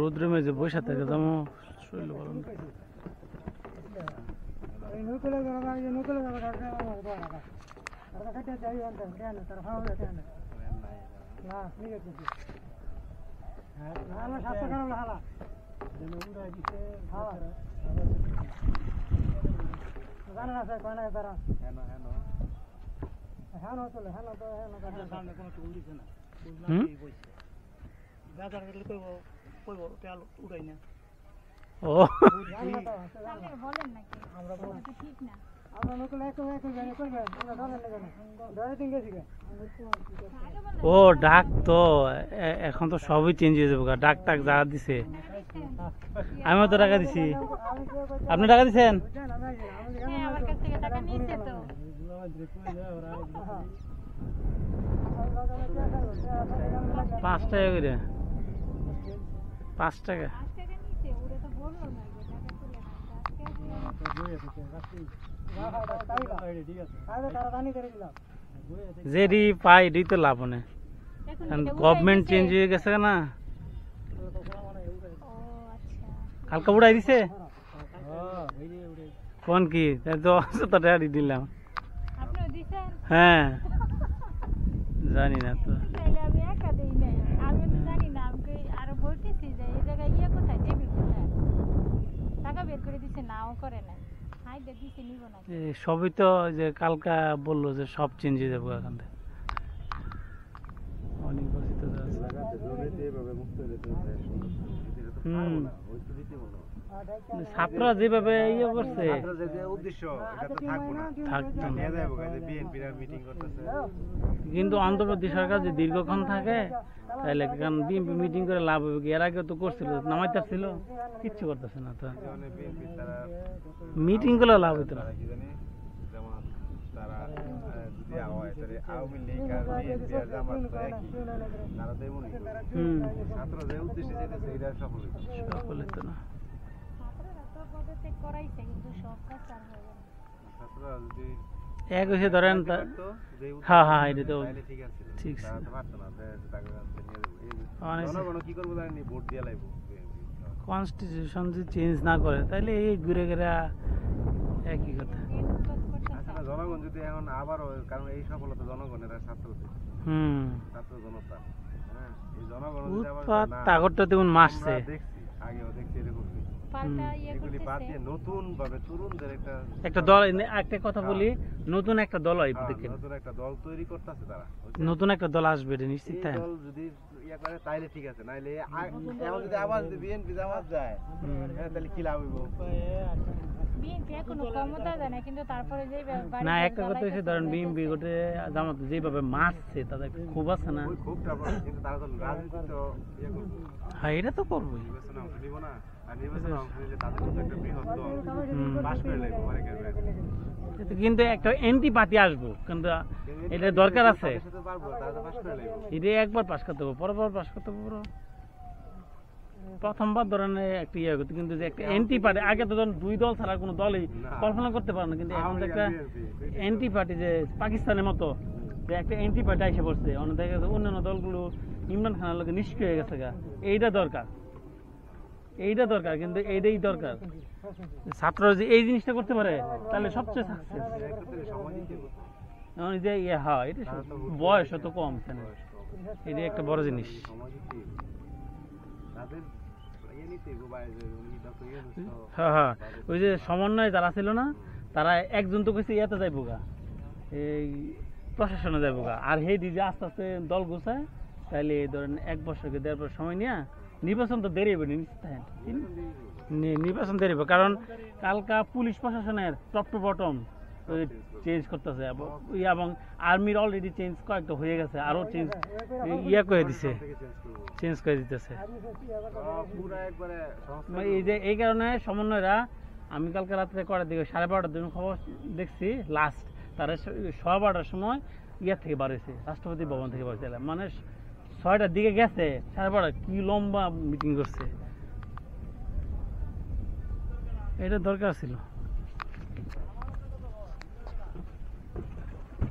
রোদ্রে মেঝে বসে থাকে যেমন শরীর ভালো না। ও ডাক তো এখন তো সবই চেঞ্জ হয়ে যাবে, ডাক টাক যা দিছে। আমিও তো টাকা দিছি। আপনি টাকা দিচ্ছেন? 5 টাকা করে, 5 টাকা। যেটি পাই এটাই তো লাভ নেই, গভর্নমেন্ট চেঞ্জ হয়ে গেছে না। কালকে উড়াই দিছে কোন কি দিলাম। হ্যাঁ জানি না তো। সবই তো যে কালকা বললো যে সব চেঞ্জ হয়ে যাবো এখান থেকে। ছাত্ররা যেভাবে ইয়ে করছে কিন্তু অন্তর্বর্তী সরকার যে দীর্ঘক্ষণ থাকে তাহলে বিএনপি মিটিং করে লাভ হবে কি? এর আগে তো করছিল, নামাইতে ছিল, কিচ্ছু করতেছে না তো। মিটিং করলে লাভ হইতো না। এক হয়েছে ধরেন, হ্যাঁ হ্যাঁ এটা তো ঠিক আছে। কনস্টিটিউশন যদি চেঞ্জ না করে তাহলে এই ঘুরে ঘুরে একই কথা। জনগণ যদি এখন আবারও, কারণ এই সফলতা জনগণের ছাত্রদের, ছাত্র জনতা, এই জনগণ তাগরটা তেমন মারছে আগেও দেখছি এরকম নতুন ভাবে তরুণদের একটা দল। একটা কথা বলি, নতুন একটা দল নতুন একটা দল তৈরি করতেছে তারা, নতুন একটা দল আসবে নিশ্চিত। দল যদি ইয়া করে তাইলে ঠিক আছে, নাইলে এখন যদি আবার যদি বিএনপি জামাত যায় তাহলে কি লাভ হইব? না একটা কথা হচ্ছে ধরেন বিএনপি গোটে জামাত যেভাবে মারছে তাদের খুব আছে না, হ্যাঁ এটা তো করবোই। কিন্তু একটা এন্টি পার্টি আসবো, কিন্তু এটা দরকার আছে, এটা একবার পাস করতে হবে, পরবার পাস করতে হবে। প্রথমবার ধরনের একটা ইয়ে করতে, কিন্তু যে একটা এন্টি পার্টি, আগে তো ধরেন 2 দল ছাড়া কোনো দলই কল্পনা করতে পারে না, কিন্তু এখন একটা এন্টি পার্টি যে পাকিস্তানের মতো যে একটা এন্টি পার্টি এসে পড়ছে, দেখা গেছে অন্যান্য দলগুলো ইমরান খানের লোকে নিষ্ক্রিয় হয়ে গেছে। এইটা দরকার, এইটা দরকার, কিন্তু এইটাই দরকার। ছাত্ররা যে এই জিনিসটা করতে পারে তাহলে সবচেয়ে সাকসেস। যে হ্যাঁ এটা বয়স তো কম, এটা একটা বড় জিনিস। হ্যাঁ হ্যাঁ ওই যে সমন্বয় যারা ছিল না, তারা একজন তো কইছে ইয়াতে যাইব গা, এই প্রশাসনে যাইব গা, আর হে দিদি আস্তে আস্তে দল গোছায়, তাহলে ধরেন 1 বছরকে 1.5 বছর সময় নিয়ে নির্বাচন তো দেরি হবে, নির্বাচন দেরি হবে। কারণ কালকা পুলিশ প্রশাসনের টপ টু বটম চেঞ্জ করতেছে, এবং আর্মির অলরেডি চেঞ্জ কয়েকটা হয়ে গেছে, আরো চেঞ্জ ইয়া করে দিছে, চেঞ্জ করে দিতেছে। এই যে এই কারণে সমন্বয়রা, আমি কালকে রাত্রে করার দিকে 12:30টার দিন খবর দেখছি লাস্ট, তারা 12:15টার সময় ইয়ার থেকে বার হয়েছে, রাষ্ট্রপতি ভবন থেকে বার হয়েছে, মানে 6টার দিকে গেছে, 12:30 কি লম্বা মিটিং করছে। এটা দরকার ছিল।